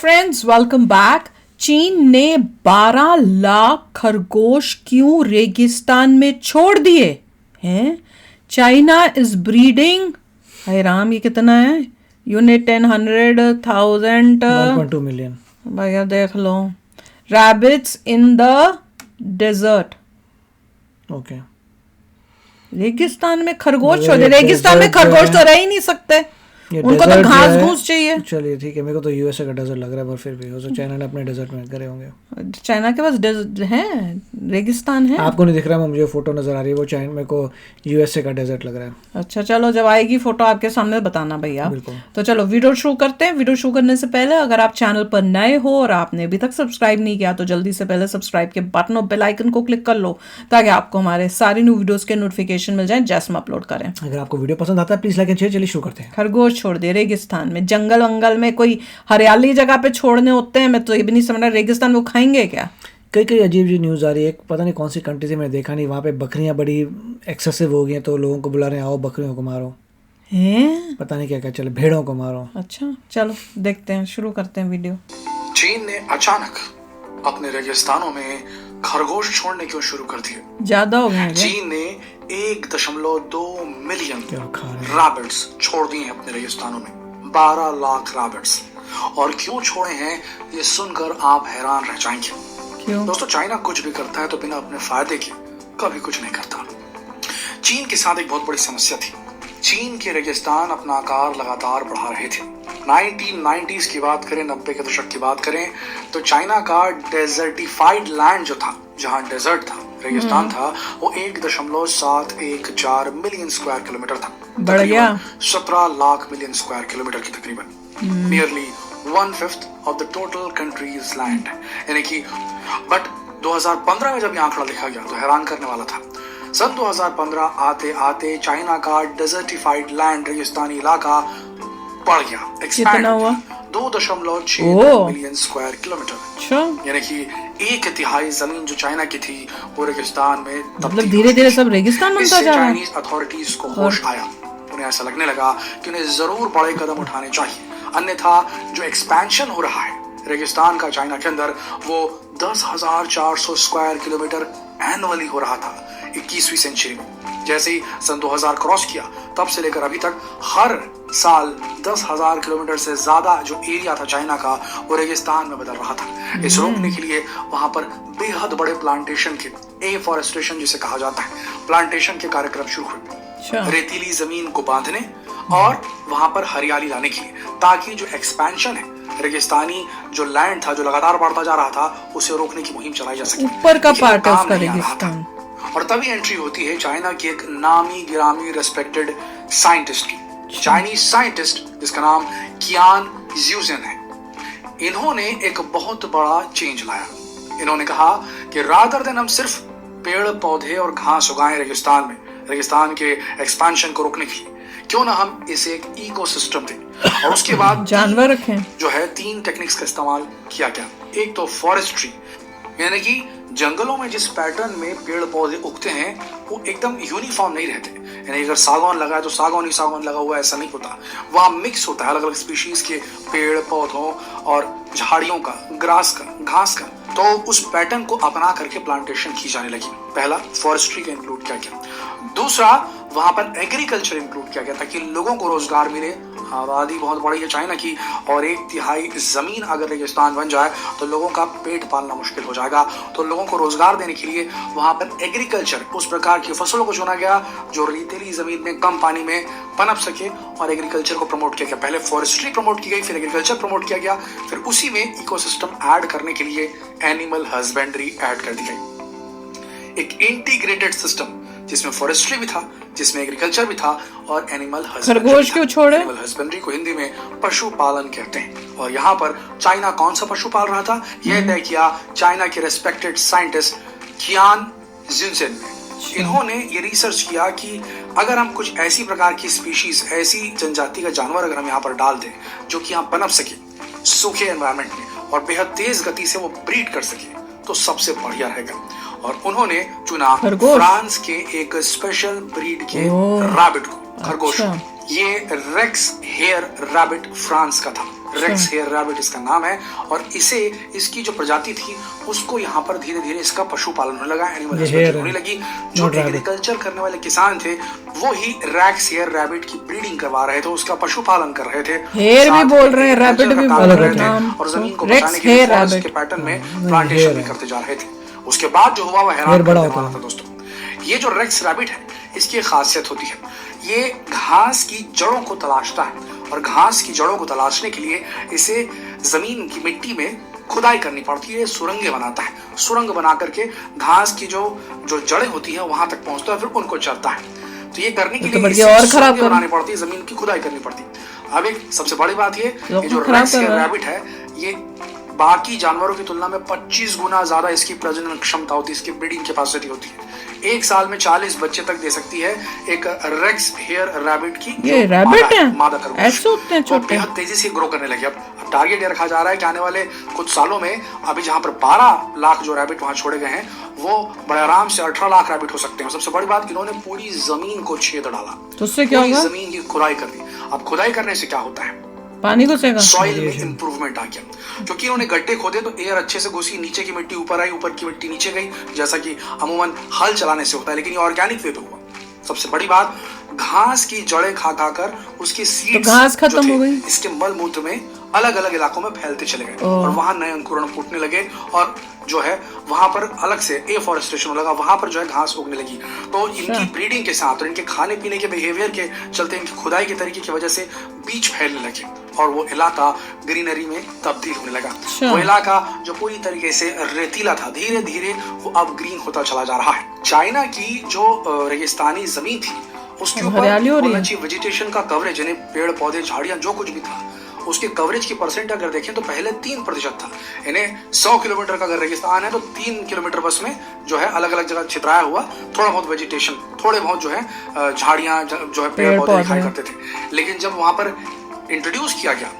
Friends, welcome back. चीन ने 12 लाख खरगोश क्यों रेगिस्तान में छोड़ दिए हैं? चाइना इज ब्रीडिंग, हाय राम, ये कितना है? Unit 10,100,000 1.2 million. भैया देख लो। Rabbits in the desert. Okay, रेगिस्तान में खरगोश छोड़ दिए। रेगिस्तान में खरगोश तो रह ही नहीं सकते, उनको तो घास घूस चाहिए। चलिए ठीक है, मेरे को तो यूएसए का डेजर्ट लग रहा है, पर फिर भी हो सकता है चाइना ने अपने डेजर्ट में करे होंगे। चाइना के पास है, रेगिस्तान है। आपको नहीं दिख रहा है, मुझे फोटो नजर आ रही है, वो चाइना, मेरे को यूएसए का डेजर्ट लग रहा है। अच्छा चलो, जब आएगी फोटो आपके सामने बताना भैया। बिल्कुल। तो चलो वीडियो शुरू करते हैं। वीडियो शुरू करने से पहले अगर आप चैनल पर नए हो और आपने अभी तक सब्सक्राइब नहीं किया तो जल्दी से पहले सब्सक्राइब के बटन और बेल आइकन को क्लिक कर लो, ताकि आपको हमारे सारी न्यू वीडियोस के नोटिफिकेशन मिल जाए जैसे हम अपलोड करें। अगर आपको वीडियो पसंद आता है प्लीज लाइक एंड शेयर। चलिए शुरू करते हैं। खरगोश छोड़ दिए रेगिस्तान में। जंगल वंगल में कोई हरियाली जगह पे छोड़ने होते हैं, मैं तो ये भी नहीं समझ रहा रेगिस्तान में वो खाएंगे क्या? कई अजीब जी न्यूज़ आ रही है, पता नहीं कौन सी कंट्री से, मैंने देखा नहीं, वहाँ पे बकरियां बड़ी एक्सेसिव हो गई हैं, तो लोगों को बुला रहे हैं आओ बकरियों को मारो। हैं? पता नहीं क्या क्या चले, भेड़ों को मारो। अच्छा चलो देखते हैं, शुरू करते हैं वीडियो। चीन ने अचानक अपने रेगिस्तानों में खरगोश छोड़ने क्यों शुरू कर दिए? ज्यादा हो गए। चीन ने 1.2 मिलियन क्या खा रहे हैं? रैबिट्स छोड़ दिए हैं अपने रेगिस्तानों में। 12 लाख रैबिट्स। और क्यों छोड़े हैं ये सुनकर आप हैरान रह जाएंगे। क्यों? दोस्तों, चाइना कुछ भी करता है तो बिना अपने फायदे के कभी कुछ नहीं करता। चीन के साथ एक बहुत बड़ी समस्या थी। चीन के रेगिस्तान अपना आकार लगातार बढ़ा रहे थे। 1990s की बात करें, 90 के दशक की बात करें, तो चाइना का डेजर्टिफाइड लैंड जो था, जहां डेजर्ट था, रेगिस्तान था, वो 1.714 मिलियन स्क्वायर किलोमीटर था। बढ़ गया। 17 लाख मिलियन स्क्वायर किलोमीटर की तकरीबन, nearly 1/5 of the total countries land. यानी कि बट 2015 में जब ये आंकड़ा लिखा गया तो हैरान करने वाला था। सन 2015 आते आते चाइना का डेजर्टिफाइड लैंड, रेगिस्तानी इलाका बढ़ गया, एक्सपैंड हुआ 2.6 मिलियन स्क्वायर किलोमीटर। यानी कि 1/3 जमीन जो चाइना की थी वो रेगिस्तान में, मतलब धीरे धीरे सब रेगिस्तान बनता जा रहा है। चाइनीज अथॉरिटीज को होश आया, उन्हें ऐसा लगने लगा कि उन्हें जरूर बड़े कदम उठाने चाहिए, अन्यथा जो एक्सपेंशन हो रहा है रेगिस्तान का चाइना के अंदर, वो 10,400 स्क्वायर किलोमीटर एनुअली हो रहा था 21वीं सेंचुरी में। जैसे ही सन 2000 क्रॉस किया, तब से लेकर अभी तक हर साल 10,000 किलोमीटर से ज्यादा जो एरिया था चाइना का, वो रेगिस्तान में बदल रहा था। इस रोकने के लिए वहां पर बेहद बड़े प्लांटेशन के, एफॉरेस्टेशन जिसे कहा जाता है, प्लांटेशन के कार्यक्रम शुरू हुए, रेतीली जमीन को बांधने और वहां पर हरियाली लाने के लिए, ताकि जो एक्सपेंशन है, रेगिस्तानी जो लैंड था जो लगातार बढ़ता जा रहा था, उसे रोकने की मुहिम चलाई जा सके। ऊपर का पार्ट है उसका रेगिस्तान। और तभी एंट्री होती है चाइना की एक नामी गिरामी रेस्पेक्टेड साइंटिस्ट की, चाइनीज साइंटिस्ट जिसका नाम कियान ज़्यूज़ेन है। इन्होंने एक बहुत बड़ा चेंज लाया। इन्होंने कहा कि रादर देन हम सिर्फ पेड़ पौधे और घास उगाएं रेगिस्तान में, रेगिस्तान के एक्सपेंशन को रोकने के लिए, क्यों ना हम इसे एक इकोसिस्टम दें। और उसके बाद जानवर रखें, जो है 3 टेक्निक्स का इस्तेमाल किया गया। एक तो फॉरेस्ट्री, यानी कि जंगलों में जिस पैटर्न में पेड़ पौधे उगते हैं वो एकदम यूनिफॉर्म नहीं रहते। यानी अगर सागौन लगा है तो सागौन ही सागौन लगा हुआ, ऐसा नहीं होता। वहाँ मिक्स होता है अलग अलग स्पीशीज के पेड़ पौधों और झाड़ियों का, ग्रास का, घास का। तो उस पैटर्न को अपना करके प्लांटेशन की जाने लगी। पहला, फॉरेस्ट्री का इंक्लूड किया गया। दूसरा, वहां पर एग्रीकल्चर इंक्लूड किया गया ताकि लोगों को रोजगार मिले। आबादी बहुत बड़ी है चाइना की, और 1/3 जमीन अगर रेगिस्तान बन जाए तो लोगों का पेट पालना मुश्किल हो जाएगा। तो लोगों को रोजगार देने के लिए वहां पर एग्रीकल्चर, उस प्रकार की फसलों को चुना गया जो रेतीली जमीन में कम पानी में पनप सके, और एग्रीकल्चर को प्रमोट किया गया। पहले फॉरेस्ट्री प्रमोट की गई, फिर एग्रीकल्चर प्रमोट किया गया, फिर उसी में इकोसिस्टम ऐड करने के लिए एनिमल हस्बेंड्री ऐड कर दी गई। एक इंटीग्रेटेड सिस्टम जिसमें फॉरेस्ट्री भी था, जिसमें एग्रीकल्चर भी था, और एनिमल हस्बेंड्री। खरगोश क्यों छोड़े? एनिमल हस्बेंड्री को हिंदी में पशुपालन कहते हैं। और यहाँ पर चाइना कौन सा पशु पाल रहा था, यह तय किया चाइना के रेस्पेक्टेड साइंटिस्ट कियान ज़्यूज़ेन ने। इन्होंने ये रिसर्च किया कि अगर हम कुछ ऐसी प्रकार की स्पीशीज, ऐसी जनजाति का जानवर अगर हम यहाँ पर डाल दें जो कि यहाँ पनप सके सूखे एनवायरनमेंट में और बेहद तेज गति से वो ब्रीड कर सके, तो सबसे बढ़िया रहेगा। और उन्होंने चुना फ्रांस के एक स्पेशल ब्रीड के रैबिट को, खरगोश। ये रेक्स हेयर रैबिट फ्रांस का था। रेक्स हेयर रैबिट इसका नाम है। और इसे इसकी जो प्रजाति थी उसको यहाँ पर धीरे धीरे इसका पशुपालन होने लगा, एनिमल हस्बेंड्री होने लगी। जो एग्रीकल्चर करने वाले किसान थे वो ही रेक्स हेयर रैबिट की ब्रीडिंग करवा रहे थे, उसका पशुपालन कर रहे थे। हेयर भी बोल रहे हैं, रैबिट भी बोल रहे थे, और जमीन को बचाने के लिए फॉरेस्ट के पैटर्न में प्लांटेशन भी करते जा रहे थे। उसके बाद जो हुआ वो हैरान करने वाला था दोस्तों। ये जो रेक्स रैबिट है इसकी एक खासियत होती है, ये घास की जड़ों को तलाशता है, और घास की जड़ों को तलाशने के लिए इसे जमीन की मिट्टी में खुदाई करनी पड़ती है, सुरंगें बनाता है। सुरंग बना करके घास की जो जड़ें होती है वहां तक पहुंचता है, फिर उनको चरता है। तो ये करने के लिए इसे और खराब बनानी पड़ती है, जमीन की खुदाई करनी पड़ती है। अब एक सबसे बड़ी बात ये जो रेक्स हेयर रैबिट है ये बाकी जानवरों की तुलना में 25 गुना ज्यादा इसकी प्रजनन क्षमता होती है, इसकी ब्रीडिंग कैपेसिटी होती है। एक साल में 40 बच्चे तक दे सकती है एक रेक्स हेयर रैबिट की। ये रैबिट है, मादा खरगोश ऐसे होते हैं छोटे, बेहद तेजी से ग्रो करने लगे। अब टारगेट ये रखा जा रहा है कि आने वाले कुछ सालों में अभी जहां पर 12 लाख जो रैबिट वहां छोड़े गए हैं वो बड़े आराम से 18 लाख रैबिट हो सकते हैं। सबसे बड़ी बात इन्होंने पूरी जमीन को छेद डाला, तो उससे क्या होगा? जमीन की खुदाई कर दी। अब खुदाई करने से क्या होता है, पानी घुसेगा, सॉइल में इंप्रूवमेंट आ गया, क्योंकि इन्होंने गड्ढे खोदे तो एयर अच्छे से घुसी, नीचे की मिट्टी ऊपर आई, ऊपर की मिट्टी नीचे गई, जैसा कि अमूमन हल चलाने से होता है, लेकिन ये ऑर्गेनिक वे पे हुआ। सबसे बड़ी बात, घास की जड़ें खा खाकर उसकी सीड्स तो घास खत्म हो गई, इसके मल मूत्र में अलग अलग इलाकों में फैलते चले गए, और वहां नए अंकुरण फूटने लगे, और जो है वहां पर अलग से एफॉरेस्टेशन होने लगा, वहां पर जो है घास उगने लगी। तो इनकी ब्रीडिंग के साथ और इनके खाने पीने के बिहेवियर के चलते, इनकी खुदाई के तरीके की वजह से बीज फैलने लगे, और वो इलाका ग्रीनरी में तब्दील होने लगा। वो इलाका जो पूरी तरीके से रेतीला था, धीरे धीरे वो अब ग्रीन होता चला जा रहा है। चाइना की जो रेगिस्तानी जमीन थी उसके ऊपर होना चाहिए वेजिटेशन का कवरेज, यानी पेड़ पौधे झाड़ियां जो कुछ भी था उसके कवरेज की परसेंट अगर देखें तो पहले 3% था। यानी 100 किलोमीटर का अगर रेगिस्तान है तो 3 किलोमीटर बस में जो है अलग अलग जगह छितराया हुआ थोड़ा बहुत वेजिटेशन, थोड़े बहुत जो है झाड़ियां जो है पेड़ पौधे दिखाई करते थे। लेकिन जब वहां पर इंट्रोड्यूस किया गया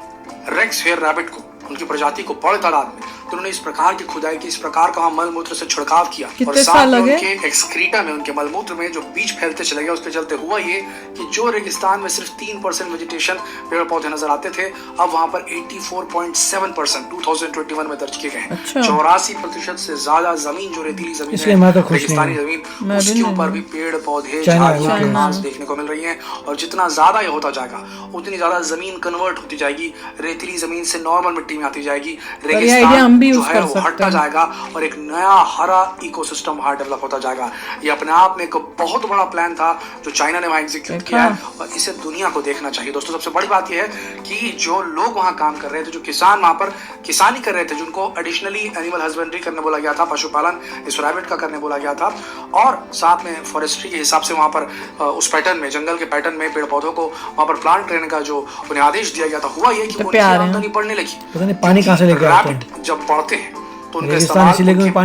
रेक्स हेयर रैबिट को, उनकी प्रजाति को बड़े तादाद में, तो उन्होंने इस प्रकार की खुदाई की, इस प्रकार का मल मूत्र से छिड़काव किया, और साथ में उनके एक्सक्रीटा में, उनके मल मूत्र में जो बीज फैलते चले गए, उसके चलते हुआ ये कि जो रेगिस्तान में सिर्फ 3% वेजिटेशन पेड़ पौधे नजर आते थे, अब वहां पर 84.7% 2021 में दर्ज किए गए हैं। 84% से ज्यादा जमीन जो रेतीली जमीन है, रेगिस्तानी जमीन, उसके ऊपर भी पेड़ पौधे झाड़ियां घास देखने को मिल रही है। और जितना ज्यादा ये होता जाएगा उतनी ज्यादा जमीन कन्वर्ट होती जाएगी, रेतीली जमीन से नॉर्मल मिट्टी में आती जाएगी, रेगिस्तान जो है वो हटता जाएगा, और एक नया हरा इकोसिस्टम वहां डेवलप होता जाएगा। ये अपने आप में एक बहुत बड़ा प्लान था जो चाइना ने वहां एग्जीक्यूट किया है, और इसे दुनिया को देखना चाहिए। दोस्तों सबसे बड़ी बात यह है कि जो लोग वहां काम कर रहे थे, जो किसान वहां पर किसानी कर रहे थे, जिनको एडिशनली एनिमल हस्बेंड्री करने बोला गया था, पशुपालन इस रैबिट का करने बोला गया था, और साथ में फॉरेस्ट्री के हिसाब से वहां पर उस पैटर्न में, जंगल के पैटर्न में पेड़ पौधों को वहां पर प्लांट करने का जो उन्हें आदेश दिया गया था, हुआ ये कि उनकी आमदनी बढ़ने लगी। पानी कहां से लेके आते हैं? जब बढ़ते हैं तो उनका इस्तेमाल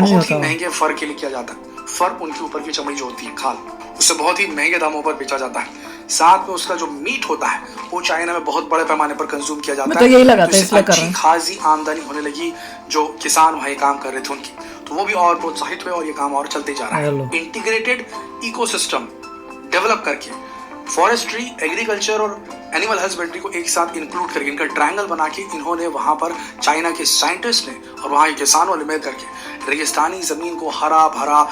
बहुत ही महंगे फर के लिए किया जाता है। फर, उनके ऊपर की चमड़ी जो होती है, खाल, उससे बहुत ही महंगे दामों पर बेचा जाता है। साथ में उसका जो मीट होता है वो चाइना में बहुत बड़े पैमाने पर कंज्यूम किया जाता है। तो यही लगाता है, इसलिए कर रहे हैं। खासी आमदनी होने लगी जो किसान वहाँ काम कर रहे थे उनकी, तो वो भी और प्रोत्साहित हुए, और ये काम और चलते जा रहा है। इंटीग्रेटेड इकोसिस्टम डेवलप करके फॉरेस्ट्री, एग्रीकल्चर और एनिमल हस्बेंड्री को एक साथ इंक्लूड करके, इनका ट्रायंगल बना के इन्होंने वहां पर चाइना के साइंटिस्ट ने और वहां के किसानों ने मिल करके रेगिस्तानी जमीन को हरा भरा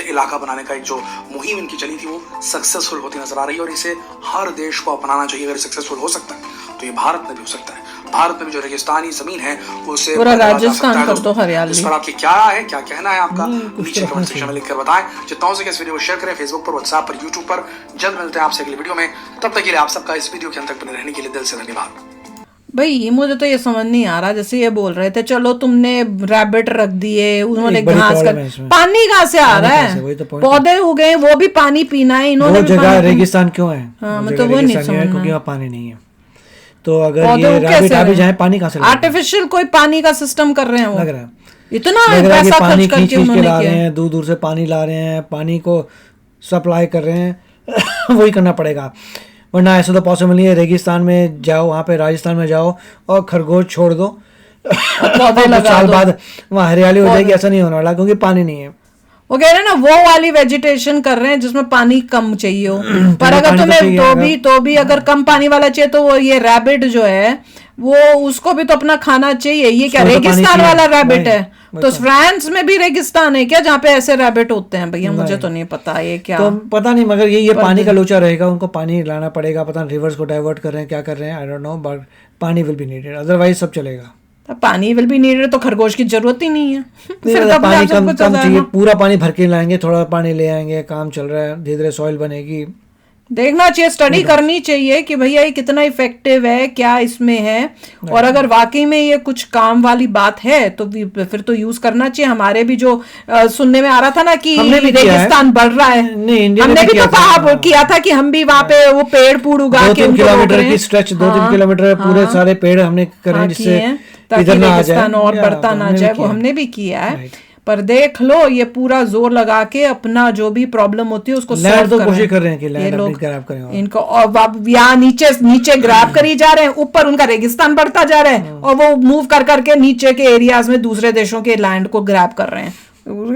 इलाका बनाने का एक जो मुहिम इनकी चली थी वो सक्सेसफुल होती नजर आ रही है, और इसे हर देश को अपनाना चाहिए। अगर सक्सेसफुल हो सकता है तो ये भारत में भी हो सकता है। भारत में भी जो रेगिस्तानी जमीन है उसे पूरा राजस्थान कर दो हरियाली। इस पर आपकी क्या राय है, क्या कहना है आपका, नीचे कमेंट सेक्शन में लिखकर बताएं। जितना हो सके इस वीडियो को शेयर करें, फेसबुक पर, व्हाट्सएप पर, यूट्यूब पर। जल्द मिलते हैं आपसे अगली वीडियो में, तब तक के लिए आप सबका इस वीडियो के अंत तक बने रहने के लिए दिल से धन्यवाद। भाई मुझे तो ये समझ नहीं आ रहा, जैसे ये बोल रहे थे चलो तुमने रैबिट रख दिए, उन्होंने घास कर, पानी कहाँ से आ रहा है? पौधे उगे, वो भी पानी पीना है, इन्होंने वो जगह रेगिस्तान क्यों है? मतलब वो नहीं समझ, क्योंकि वहाँ पानी नहीं है। तो अगर ये रैबिट आ भी जाए, पानी कहाँ से? आर्टिफिशियल कोई पानी का सिस्टम कर रहे हैं वो, लग रहा है इतना पैसा खर्च करके उन्होंने ला रहे हैं, दूर दूर से पानी ला रहे हैं, पानी को सप्लाई कर रहे हैं वही करना पड़ेगा, वरना ऐसा तो पॉसिबल नहीं है। रेगिस्तान में जाओ, वहाँ पे राजस्थान में जाओ और खरगोश छोड़ दो, पौधे लगा साल बाद वहाँ हरियाली हो जाएगी, ऐसा नहीं होने वाला, क्योंकि पानी नहीं है। वो कह रहे हैं ना वो वाली वेजिटेशन कर रहे हैं जिसमें पानी कम चाहिए हो, पर अगर तुम्हें तो भी अगर कम पानी वाला चाहिए तो वो ये रैबिट जो है वो उसको भी तो अपना खाना चाहिए। ये क्या उसको तो पानी रेगिस्तान चाहिए। वाला रैबिट है? वही तो तो। फ्रांस में भी रेगिस्तान है क्या जहाँ पे ऐसे रैबिट होते हैं? भैया मुझे तो नहीं पता ये क्या। तो पता नहीं, मगर ये पानी का लोचा रहेगा, उनको पानी लाना पड़ेगा, पता नहीं रिवर्स को डाइवर्ट कर रहे हैं क्या कर रहे हैं, आई डोंट नो, बट पानी विल बी नीडेड, अदरवाइज सब चलेगा। पानी विल बी नीडेड तो खरगोश की जरूरत ही नहीं है। नहीं, फिर मतलब तो अपने पानी आप सब कम कुछ कम हो चाहिए, जाएगा। पूरा पानी भर के लाएंगे, थोड़ा पानी ले आएंगे, काम चल रहा है, धीरे धीरे सॉइल बनेगी। देखना चाहिए, स्टडी करनी चाहिए कि भैया ये कितना इफेक्टिव है, क्या इसमें है, और अगर वाकई में ये कुछ काम वाली बात है तो फिर तो यूज करना चाहिए। हमारे भी जो सुनने में आ रहा था ना कि हमने भी किया है। रेगिस्तान बढ़ रहा है, नहीं, इंडिया हमने में भी किया तो था, कहा हाँ। किया था कि हम भी वहां पे वो पेड़ पूड़ उगा के 2-3 उनको रोक किलोमीटर रहे की हैं। स्ट्रेच, 2-3 हाँ, किलोमीटर पूरे हाँ, सारे पेड़ हमने करे हाँ, जिससे किए हैं, ताकि इधर ना आ जाए, रेगिस्तान और या, बढ़ता तो ना हमने भी जाए, वो किया। हमने भी किया है। Right. पर देख लो, ये पूरा जोर लगा के अपना जो भी प्रॉब्लम होती है उसको लैंड सॉल्व तो कर कोशिश कर रहे हैं कि ये लैंड अपनी लोग ग्रैब करें, और इनको, और यहाँ नीचे नीचे ग्रैब करी जा रहे हैं, ऊपर उनका रेगिस्तान बढ़ता जा रहा है, और वो मूव कर करके नीचे के एरियाज में दूसरे देशों के लैंड को ग्रैब कर रहे हैं।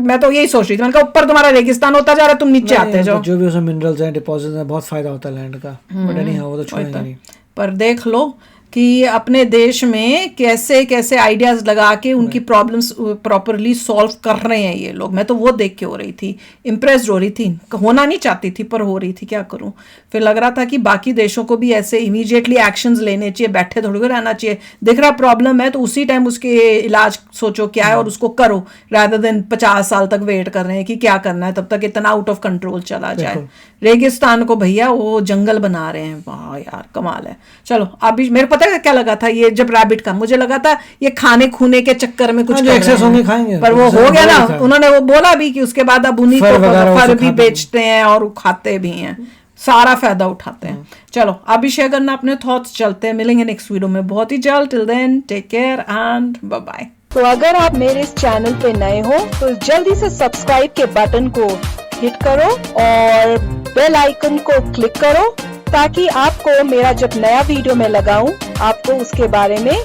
मैं तो यही सोच रही थी, मैंने कहा ऊपर तुम्हारा रेगिस्तान होता जा रहा है, तुम नीचे आते जाओ। जो भी उसमें मिनरल्स हैं, डिपॉजिट्स हैं, बहुत फायदा होता है लैंड का, बट नहीं, हाँ, वो तो छोड़ेंगे नहीं। पर देख लो कि अपने देश में कैसे कैसे आइडियाज लगा के उनकी प्रॉब्लम्स प्रॉपरली सॉल्व कर रहे हैं ये लोग। मैं तो वो देख के हो रही थी, इम्प्रेस्ड हो रही थी, होना नहीं चाहती थी पर हो रही थी, क्या करूं। फिर लग रहा था कि बाकी देशों को भी ऐसे इमीडिएटली एक्शंस लेने चाहिए, बैठे थोड़ी रहना चाहिए। दिख रहा प्रॉब्लम है तो उसी टाइम उसके इलाज सोचो क्या है और उसको करो, रादर देन 50 साल तक वेट कर रहे हैं कि क्या करना है, तब तक इतना आउट ऑफ कंट्रोल चला जाए। रेगिस्तान को भैया वो जंगल बना रहे हैं, वाह यार कमाल है। चलो अभी मेरे पता है क्या लगा था, ये जब रैबिट का मुझे लगा था ये खाने खूने के चक्कर में कुछ हाँ, कर जो रहे excess हैं। होंगे खाएंगे, पर वो excess हो गया होगा ना, ही था। उन्होंने वो बोला भी कि उसके बाद अब उन्हीं फर को वगैरह वो फर सब भी खाते हैं। बेचते हैं और खाते भी हैं, सारा फायदा उठाते हैं। चलो आप भी शेयर करना अपने थॉट्स, चलते हैं, मिलेंगे नेक्स्ट वीडियो में बहुत ही जल्द। Till then take care and bye bye. तो अगर आप मेरे इस चैनल पे नए हो तो जल्दी से सब्सक्राइब के बटन को हिट करो और बेल आइकन को क्लिक करो, ताकि आपको मेरा जब नया वीडियो मैं लगाऊं आपको उसके बारे में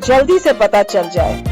जल्दी से पता चल जाए।